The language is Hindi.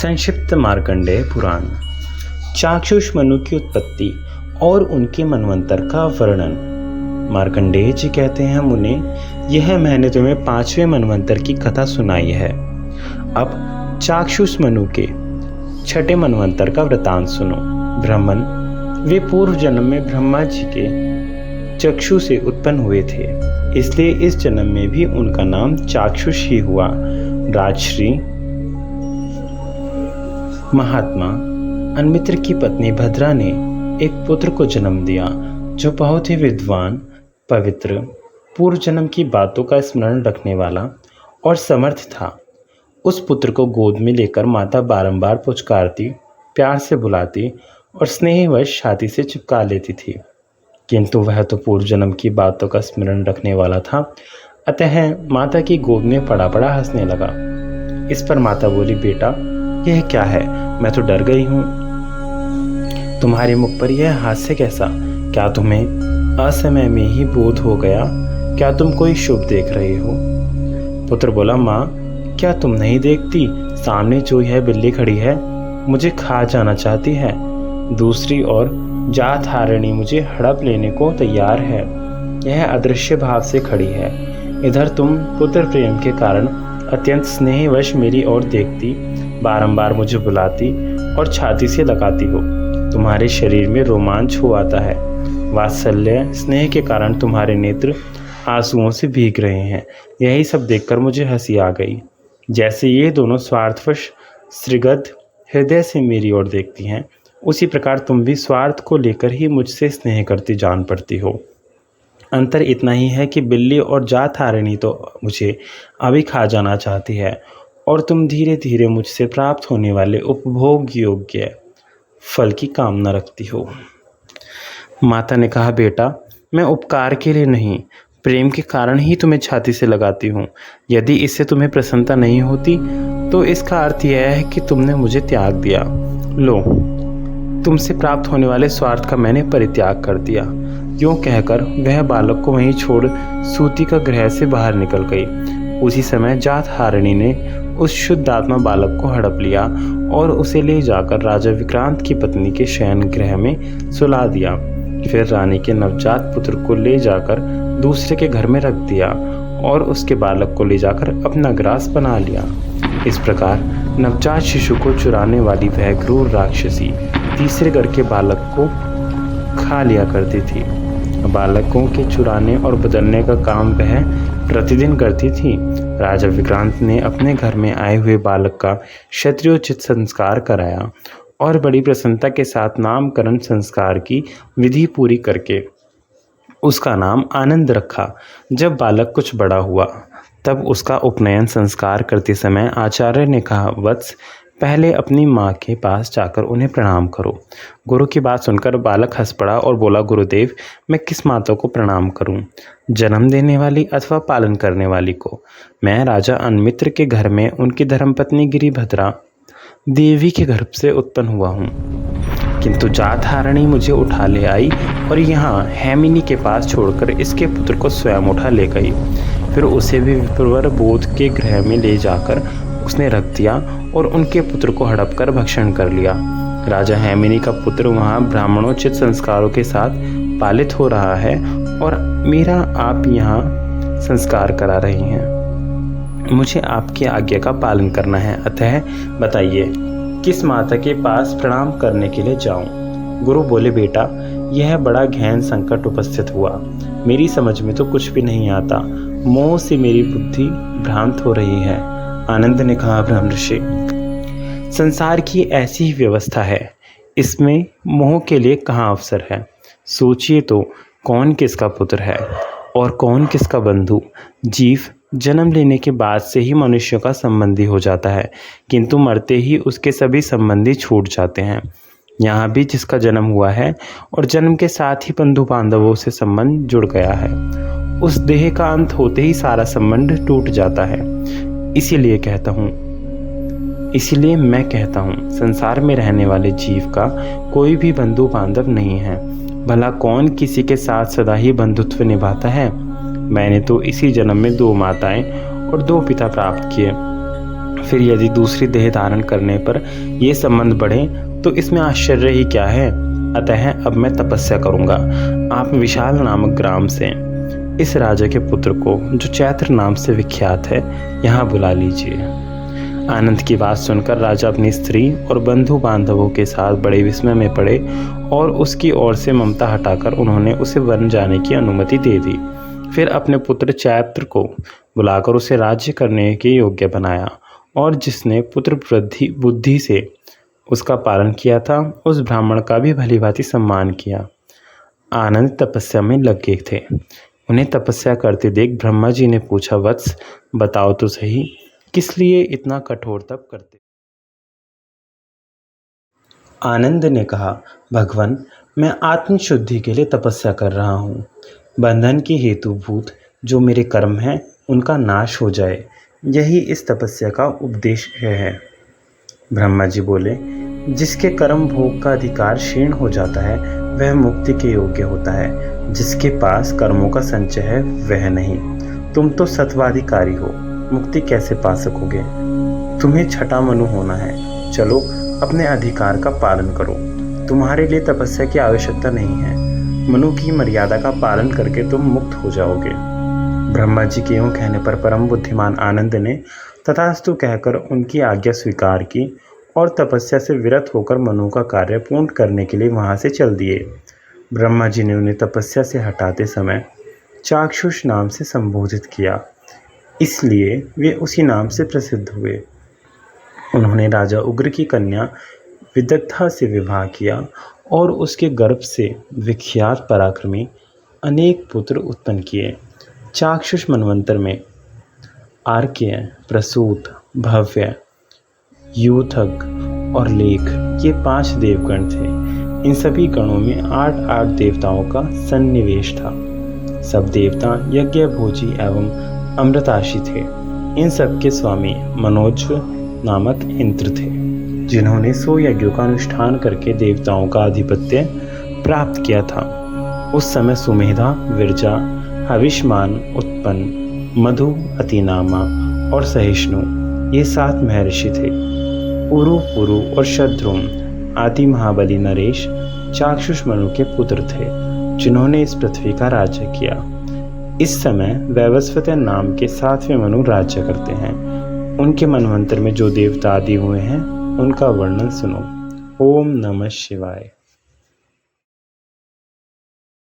संक्षिप्त मार्कंडेय पुराण। चाक्षुष मनु की उत्पत्ति और उनके मनवंतर का वर्णन। मार्कंडेय जी कहते हैं, मुने, यह मैंने तुम्हें 5वें मनवंतर की कथा सुनाई है। अब चाक्षुष मनु के 6ठे मनवंतर का वृतांत सुनो। ब्राह्मण, वे पूर्व जन्म में ब्रह्मा जी के चक्षु से उत्पन्न हुए थे, इसलिए इस जन्म में भी उनका नाम चाक्षुष ही हुआ। राजश्री महात्मा अन्मित्र की पत्नी भद्रा ने एक पुत्र को जन्म दिया जो बहुत ही विद्वान, पवित्र, पूर्व जन्म की बातों का स्मरण रखने वाला और समर्थ था। उस पुत्र को गोद में लेकर माता बारंबार पुचकारती, प्यार से बुलाती और स्नेहवश छाती से चिपका लेती थी, किंतु वह तो पूर्व जन्म की बातों का स्मरण रखने वाला था, अतः माता की गोद में पड़ा पड़ा हंसने लगा। इस पर माता बोली, बेटा, यह क्या है? मैं तो डर गई हूँ। तुम्हारे मुख पर यह हास्य कैसा? क्या तुम्हें असमय में ही बोध हो गया? क्या तुम कोई शुभ देख रहे हो? पुत्र बोला, माँ, क्या तुम नहीं देखती? सामने जो यह बिल्ली खड़ी है, मुझे खा जाना चाहती है। दूसरी ओर जात हारिणी मुझे हड़प लेने को तैयार है। यह अदृश्य भाव से खड़ी है। इधर तुम पुत्र प्रेम के कारण अत्यंत स्नेहवश मेरी ओर देखती, बारंबार मुझे बुलाती और छाती से लगाती हो। तुम्हारे शरीर में रोमांच हो आता है। वात्सल्य स्नेह के कारण तुम्हारे नेत्र आंसुओं से भीग रहे हैं। यही सब देखकर मुझे हंसी आ गई। जैसे ये दोनों स्वार्थवश श्रीगद हृदय से मेरी ओर देखती हैं, उसी प्रकार तुम भी स्वार्थ को लेकर ही मुझसे स्नेह करती जान पड़ती हो। अंतर इतना ही है कि बिल्ली और जात हारिणी तो मुझे अभी खा जाना चाहती है और तुम धीरे धीरे मुझसे प्राप्त होने वाले उपभोग योग्य फल की कामना रखती हो। माता ने कहा, बेटा, मैं उपकार के लिए नहीं, प्रेम के कारण ही तुम्हें छाती से लगाती हूँ। यदि इससे तुम्हें प्रसन्नता नहीं होती तो इसका अर्थ यह है कि तुमने मुझे त्याग दिया। लो, तुमसे प्राप्त होने वाले स्वार्थ का मैंने परित्याग कर दिया। यूँ कहकर वह बालक को वहीं छोड़ सूती का गृह से बाहर निकल गई। उसी समय जात हारिणी ने उस शुद्ध आत्मा बालक को हड़प लिया और उसे ले जाकर राजा विक्रांत की पत्नी के शयन गृह में सुला दिया। फिर रानी के नवजात पुत्र को ले जाकर दूसरे के घर में रख दिया और उसके बालक को ले जाकर अपना ग्रास बना लिया। इस प्रकार नवजात शिशु को चुराने वाली वह क्रूर राक्षसी तीसरे घर के बालक को खा लिया करती थी। बालकों के चुराने और बदलने का काम वह प्रतिदिन करती थी। राजा विक्रांत ने अपने घर में आए हुए बालक का क्षत्रियोचित संस्कार कराया और बड़ी प्रसन्नता के साथ नामकरण संस्कार की विधि पूरी करके उसका नाम आनंद रखा। जब बालक कुछ बड़ा हुआ तब उसका उपनयन संस्कार करते समय आचार्य ने कहा, वत्स, पहले अपनी माँ के पास जाकर उन्हें प्रणाम करो। गुरु की बात सुनकर बालक हंस पड़ा और बोला, गुरुदेव, मैं किस माता को प्रणाम करूं? जन्म देने वाली अथवा पालन करने वाली को? मैं राजा अन्मित्र के घर में उनकी धर्मपत्नी गिरिभद्रा देवी के गर्भ से उत्पन्न हुआ हूँ, किंतु जात हारिणी मुझे उठा ले आई और यहाँ हेमिनी के पास छोड़कर इसके पुत्र को स्वयं उठा ले गई। फिर उसे भी विप्रवर बोध के गृह में ले जाकर उसने रख दिया और उनके पुत्र को हड़प कर भक्षण कर लिया। राजा हेमिनी का पुत्र वहाँ ब्राह्मणोचित संस्कारों के साथ पालित हो रहा है और मेरा आप यहाँ संस्कार करा रही हैं। मुझे आपकी आज्ञा का पालन करना है, अतः बताइए किस माता के पास प्रणाम करने के लिए जाऊं? गुरु बोले, बेटा, यह बड़ा गहन संकट उपस्थित हुआ। मेरी समझ में तो कुछ भी नहीं आता। मोह से मेरी बुद्धि भ्रांत हो रही है। आनंद ने कहा, ब्रह्मर्षि, संसार की ऐसी ही व्यवस्था है, इसमें मोह के लिए कहाँ अवसर है? सोचिए तो, कौन किसका पुत्र है और कौन किसका बंधु? जीव जन्म लेने के बाद से ही मनुष्य का संबंधी हो जाता है, किंतु मरते ही उसके सभी संबंधी छूट जाते हैं। यहाँ भी जिसका जन्म हुआ है और जन्म के साथ ही बंधु बांधवों से संबंध जुड़ गया है, उस देह का अंत होते ही सारा संबंध टूट जाता है। इसीलिए मैं कहता हूँ, संसार में रहने वाले जीव का कोई भी बंधु बांधव नहीं है। भला कौन किसी के साथ सदा ही बंधुत्व निभाता है? मैंने तो इसी जन्म में 2 माताएं और 2 पिता प्राप्त किए। फिर यदि दूसरी देह धारण करने पर ये संबंध बढ़े तो इसमें आश्चर्य ही क्या है। अतः अब मैं तपस्या करूंगा। आप विशाल नामक ग्राम से इस राजा के पुत्र को, जो चैत्र नाम से विख्यात है, यहाँ बुला लीजिए। आनंद की बात सुनकर राजा अपनी स्त्री और बंधु बांधवों के साथ बड़े विस्मय में पड़े और उसकी ओर से ममता हटाकर उन्होंने उसे वन जाने की अनुमति दे दी। फिर अपने पुत्र चैत्र को बुलाकर उसे राज्य करने के योग्य बनाया और जिसने पुत्र बुद्धि से उसका पालन किया था, उस ब्राह्मण का भी भली भांति सम्मान किया। आनंद तपस्या में लगे थे। उन्हें तपस्या करते देख ब्रह्मा जी ने पूछा, वत्स बताओ तो सही, किस लिए इतना कठोर तप करते? आनंद ने कहा, भगवान, मैं आत्मशुद्धि के लिए तपस्या कर रहा हूँ। बंधन की हेतुभूत जो मेरे कर्म हैं उनका नाश हो जाए, यही इस तपस्या का उपदेश है। ब्रह्मा जी बोले, जिसके कर्म भोग का अधिकार क्षीण हो जाता है वह मुक्ति के योग्य होता है, जिसके पास कर्मों का संचय है वह नहीं। तुम तो सत्वाधिकारी हो, मुक्ति कैसे पा सकोगे? तुम्हें छठा मनु होना है। चलो अपने अधिकार का पालन करो। तुम्हारे लिए तपस्या की आवश्यकता नहीं है। मनु की मर्यादा का पालन करके तुम मुक्त हो जाओगे। ब्रह्मा जी के यूं कहने पर परम बुद्धिमान आनंद ने तथास्तु कहकर उनकी आज्ञा स्वीकार की और तपस्या से विरत होकर मनु का कार्य पूर्ण करने के लिए वहां से चल दिए। ब्रह्मा जी ने उन्हें तपस्या से हटाते समय चाक्षुष नाम से संबोधित किया, इसलिए वे उसी नाम से प्रसिद्ध हुए। उन्होंने राजा उग्र की कन्या विदग्धा से विवाह किया और उसके गर्भ से विख्यात पराक्रमी अनेक पुत्र उत्पन्न किए। चाक्षुष मनवंतर में आर्क्य, प्रसूत, भव्य, यूथक और लेख ये 5 देवगण थे। इन सभी गणों में 8 देवताओं का सन्निवेश था। सब देवता यज्ञ भोजी एवं अमृताशी थे। इन सब के स्वामी मनोज नामक इंद्र थे, जिन्होंने 100 यज्ञों का अनुष्ठान करके देवताओं का आधिपत्य प्राप्त किया था। उस समय सुमेधा, विरजा, हविष्मान, उत्पन्न, मधु, अतिनामा और सहिष्णु ये 7 महर्षि थे। उरु, पुरु और शत्रुम आदि महाबली नरेश चाक्षुष मनु के पुत्र थे, जिन्होंने इस पृथ्वी का राज्य किया। इस समय वैवस्वत नाम के 7वें मनु राज्य करते हैं। उनके मनवंतर में जो देवता आदि हुए हैं उनका वर्णन सुनो। ओम नमः शिवाय।